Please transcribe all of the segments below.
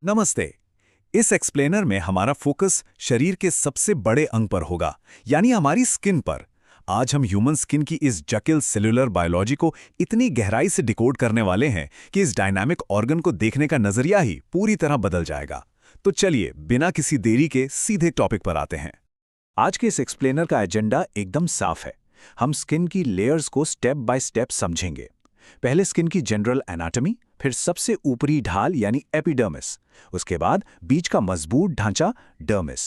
नमस्ते। इस एक्सप्लेनर में हमारा फोकस शरीर के सबसे बड़े अंग पर होगा, यानी हमारी स्किन पर। आज हम ह्यूमन स्किन की इस जटिल सेलुलर बायोलॉजी को इतनी गहराई से डिकोड करने वाले हैं कि इस डायनामिक ऑर्गन को देखने का नजरिया ही पूरी तरह बदल जाएगा। तो चलिए बिना किसी देरी के सीधे टॉपिक पर आते हैं। आज के इस एक्सप्लेनर का एजेंडा एकदम साफ है। हम स्किन की लेयर्स को स्टेप बाय स्टेप समझेंगे। पहले स्किन की जनरल एनाटॉमी, फिर सबसे ऊपरी ढाल यानी एपिडर्मिस, उसके बाद बीच का मजबूत ढांचा डर्मिस,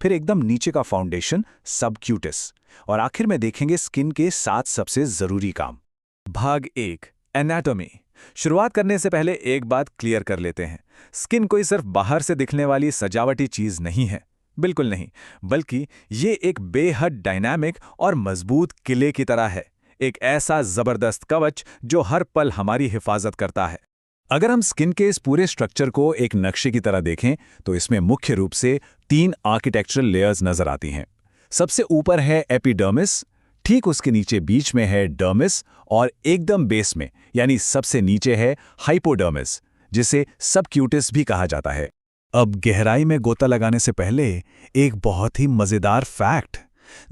फिर एकदम नीचे का फाउंडेशन सबक्यूटिस, और आखिर में देखेंगे स्किन के 7 सबसे जरूरी काम। भाग 1, एनाटॉमी। शुरुआत करने से पहले एक बात क्लियर कर लेते हैं। स्किन कोई सिर्फ बाहर से दिखने वाली सजावटी चीज नहीं है, बिल्कुल नहीं, बल्कि ये एक बेहद डायनामिक और मजबूत किले की तरह है। एक ऐसा जबरदस्त कवच जो हर पल हमारी हिफाजत करता है। अगर हम स्किन के इस पूरे स्ट्रक्चर को एक नक्शे की तरह देखें तो इसमें मुख्य रूप से 3 आर्किटेक्चरल लेयर्स नजर आती हैं। सबसे ऊपर है एपिडर्मिस, ठीक उसके नीचे बीच में है डर्मिस, और एकदम बेस में यानी सबसे नीचे है हाइपोडर्मिस, जिसे सबक्यूटिस भी कहा जाता है। अब गहराई में गोता लगाने से पहले एक बहुत ही मजेदार फैक्ट,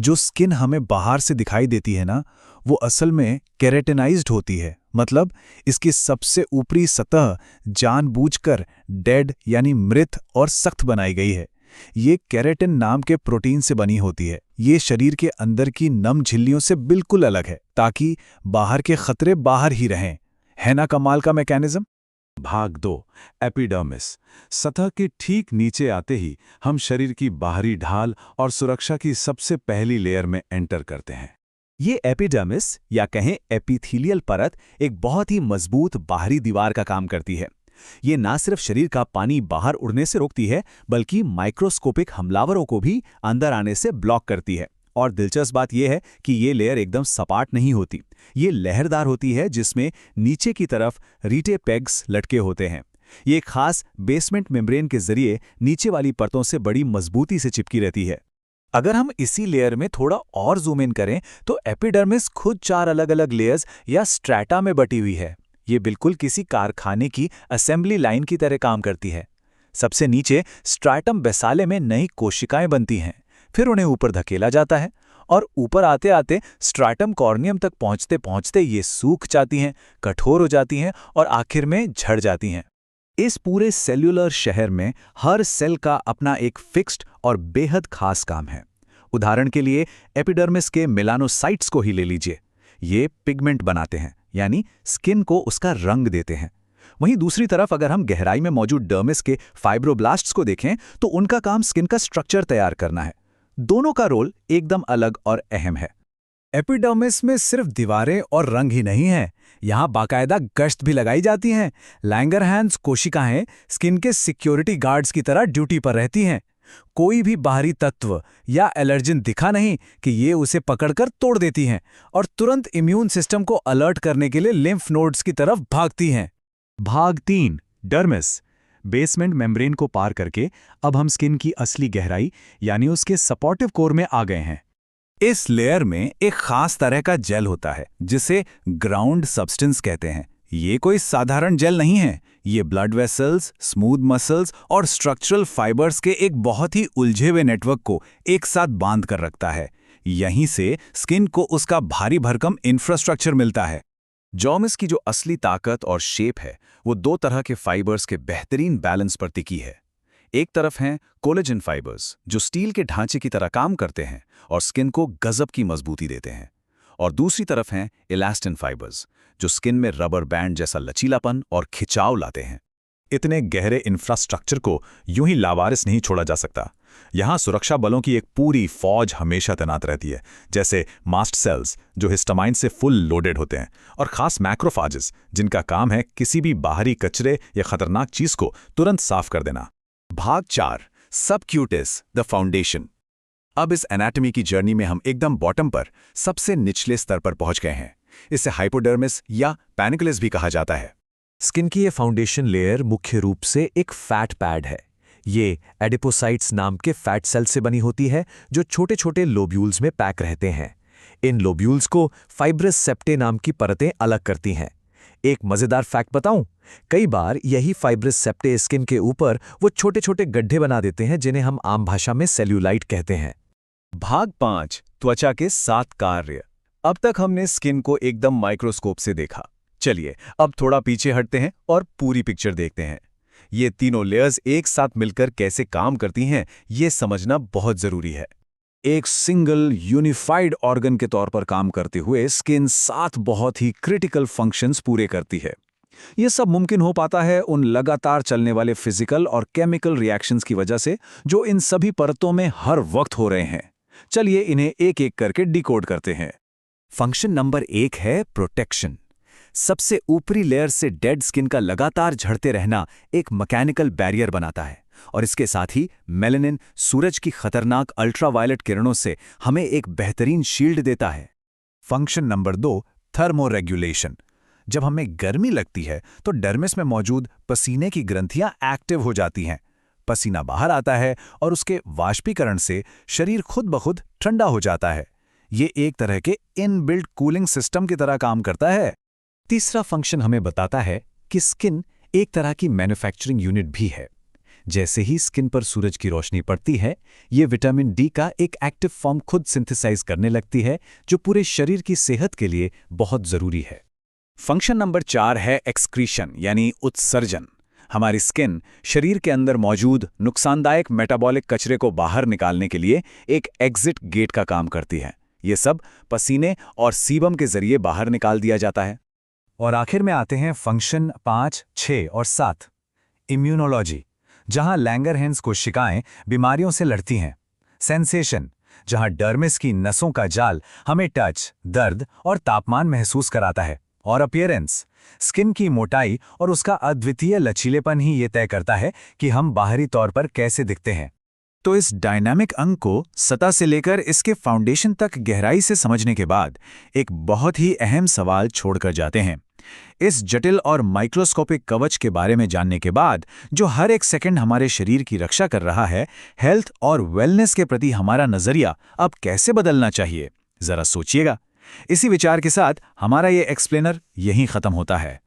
जो स्किन हमें बाहर से दिखाई देती है ना, वो असल में केराटिनाइज्ड होती है। मतलब इसकी सबसे ऊपरी सतह जानबूझकर डेड यानी मृत और सख्त बनाई गई है। ये केराटिन नाम के प्रोटीन से बनी होती है। ये शरीर के अंदर की नम झिल्लियों से बिल्कुल अलग है, ताकि बाहर के खतरे बाहर ही रहें। है ना कमाल का मैकेनिज्म। भाग 2, एपिडर्मिस। सतह के ठीक नीचे आते ही हम शरीर की बाहरी ढाल और सुरक्षा की सबसे पहली लेयर में एंटर करते हैं। ये एपिडर्मिस या कहें एपिथेलियल परत एक बहुत ही मजबूत बाहरी दीवार का काम करती है। ये ना सिर्फ शरीर का पानी बाहर उड़ने से रोकती है, बल्कि माइक्रोस्कोपिक हमलावरों को भी अंदर आने से ब्लॉक करती है। और दिलचस्प बात यह है कि ये लेयर एकदम सपाट नहीं होती, ये लहरदार होती है, जिसमें नीचे की तरफ रीटे पेग्स लटके होते हैं। ये खास बेसमेंट मेम्ब्रेन के जरिए नीचे वाली परतों से बड़ी मजबूती से चिपकी रहती है। अगर हम इसी लेयर में थोड़ा और जूम इन करें तो एपिडर्मिस खुद 4 अलग अलग लेयर्स या स्ट्रैटा में बटी हुई है। ये बिल्कुल किसी कारखाने की असेंबली लाइन की तरह काम करती है। सबसे नीचे स्ट्रैटम बेसाले में नई कोशिकाएं बनती हैं, फिर उन्हें ऊपर धकेला जाता है, और ऊपर आते आते स्ट्रैटम कॉर्नियम तक पहुंचते पहुंचते ये सूख जाती हैं, कठोर हो जाती हैं और आखिर में झड़ जाती हैं। इस पूरे सेल्यूलर शहर में हर सेल का अपना एक फिक्स्ड और बेहद खास काम है। उदाहरण के लिए एपिडर्मिस के मेलानोसाइट्स को ही ले लीजिए। ये पिगमेंट बनाते हैं, यानी स्किन को उसका रंग देते हैं। वहीं दूसरी तरफ अगर हम गहराई में मौजूद डर्मिस के फाइब्रोब्लास्ट्स को देखें तो उनका काम स्किन का स्ट्रक्चर तैयार करना है। दोनों का रोल एकदम अलग और अहम है। एपिडर्मिस में सिर्फ दीवारें और रंग ही नहीं है, यहाँ बाकायदा गश्त भी लगाई जाती हैं। लैंगरहैंस कोशिकाएं स्किन के सिक्योरिटी गार्ड्स की तरह ड्यूटी पर रहती हैं। कोई भी बाहरी तत्व या एलर्जिन दिखा नहीं कि ये उसे पकड़कर तोड़ देती हैं और तुरंत इम्यून सिस्टम को अलर्ट करने के लिए लिम्फ नोड्स की तरफ भागती हैं। भाग 3, डर्मिस। बेसमेंट मेम्ब्रेन को पार करके अब हम स्किन की असली गहराई यानी उसके सपोर्टिव कोर में आ गए हैं। इस लेयर में एक खास तरह का जेल होता है, जिसे ग्राउंड सब्सटेंस कहते हैं। ये कोई साधारण जेल नहीं है, ये ब्लड वेसल्स, स्मूथ मसल्स और स्ट्रक्चरल फाइबर्स के एक बहुत ही उलझे हुए नेटवर्क को एक साथ बांध कर रखता है। यहीं से स्किन को उसका भारी भरकम इंफ्रास्ट्रक्चर मिलता है। डर्मिस की जो असली ताकत और शेप है, वो 2 तरह के फाइबर्स के बेहतरीन बैलेंस पर टिकी है। एक तरफ हैं कोलेजन फाइबर्स, जो स्टील के ढांचे की तरह काम करते हैं और स्किन को गजब की मजबूती देते हैं, और दूसरी तरफ हैं इलास्टिन फाइबर्स, जो स्किन में रबर बैंड जैसा लचीलापन और खिंचाव लाते हैं। इतने गहरे इंफ्रास्ट्रक्चर को यूं ही लावारिस नहीं छोड़ा जा सकता। यहाँ सुरक्षा बलों की एक पूरी फौज हमेशा तैनात रहती है, जैसे मास्ट सेल्स जो हिस्टामाइन से फुल लोडेड होते हैं, और खास मैक्रोफाजेस जिनका काम है किसी भी बाहरी कचरे या खतरनाक चीज को तुरंत साफ कर देना। भाग 4, सबक्यूटिस, द फाउंडेशन। अब इस एनाटॉमी की जर्नी में हम एकदम बॉटम पर, सबसे निचले स्तर पर पहुंच गए हैं। इसे हाइपोडर्मिस या पैनिकुलस भी कहा जाता है। स्किन की ये फाउंडेशन लेयर मुख्य रूप से एक फैट पैड है। ये एडिपोसाइट्स नाम के फैट सेल से बनी होती है, जो छोटे छोटे लोब्यूल्स में पैक रहते हैं। इन लोब्यूल्स को फाइब्रस सेप्टे नाम की परतें अलग करती हैं। एक मजेदार फैक्ट बताऊं, कई बार यही फाइब्रस सेप्टे स्किन के ऊपर वो छोटे छोटे गड्ढे बना देते हैं जिन्हें हम आम भाषा में सेल्यूलाइट कहते हैं। भाग 5 त्वचा के 7 कार्य। अब तक हमने स्किन को एकदम माइक्रोस्कोप से देखा। चलिए अब थोड़ा पीछे हटते हैं और पूरी पिक्चर देखते हैं। ये तीनों लेयर्स एक साथ मिलकर कैसे काम करती हैं, ये समझना बहुत जरूरी है। एक सिंगल यूनिफाइड ऑर्गन के तौर पर काम करते हुए स्किन 7 बहुत ही क्रिटिकल फंक्शंस पूरे करती है। ये सब मुमकिन हो पाता है उन लगातार चलने वाले फिजिकल और केमिकल रिएक्शंस की वजह से जो इन सभी परतों में हर वक्त हो रहे हैं। चलिए इन्हें एक एक करके डिकोड करते हैं। फंक्शन नंबर 1 है प्रोटेक्शन। सबसे ऊपरी लेयर से डेड स्किन का लगातार झड़ते रहना एक मैकेनिकल बैरियर बनाता है और इसके साथ ही मेलानिन सूरज की खतरनाक अल्ट्रावायलेट किरणों से हमें एक बेहतरीन शील्ड देता है। Function number 2 thermoregulation. जब हमें गर्मी लगती है तो डर्मिस में मौजूद पसीने की ग्रंथियां एक्टिव हो जाती हैं। पसीना बाहर आता है और उसके वाष्पीकरण से शरीर खुद ब खुद ठंडा हो जाता है। ये एक तरह के इनबिल्ट कूलिंग सिस्टम की तरह काम करता है। तीसरा फंक्शन हमें बताता है कि स्किन एक तरह की मैन्युफैक्चरिंग यूनिट भी है। जैसे ही स्किन पर सूरज की रोशनी पड़ती है, ये विटामिन डी का एक एक्टिव फॉर्म खुद सिंथेसाइज करने लगती है, जो पूरे शरीर की सेहत के लिए बहुत जरूरी है। फंक्शन नंबर 4 है एक्सक्रीशन यानी उत्सर्जन। हमारी स्किन शरीर के अंदर मौजूद नुकसानदायक मेटाबॉलिक कचरे को बाहर निकालने के लिए एक एग्जिट गेट का काम करती है। ये सब पसीने और सीबम के जरिए बाहर निकाल दिया जाता है। और आखिर में आते हैं फंक्शन 5, 6 और 7, इम्यूनोलॉजी, जहां लैंगरहैंस कोशिकाएं बीमारियों से लड़ती हैं। सेंसेशन, जहां डर्मिस की नसों का जाल हमें टच, दर्द और तापमान महसूस कराता है। और अपीयरेंस, स्किन की मोटाई और उसका अद्वितीय लचीलेपन ही ये तय करता है कि हम बाहरी तौर पर कैसे दिखते हैं। तो इस डायनामिक अंग को सतह से लेकर इसके फाउंडेशन तक गहराई से समझने के बाद एक बहुत ही अहम सवाल छोड़कर जाते हैं। इस जटिल और माइक्रोस्कोपिक कवच के बारे में जानने के बाद, जो हर एक सेकंड हमारे शरीर की रक्षा कर रहा है, हेल्थ और वेलनेस के प्रति हमारा नजरिया अब कैसे बदलना चाहिए, जरा सोचिएगा। इसी विचार के साथ हमारा ये एक्सप्लेनर यहीं खत्म होता है।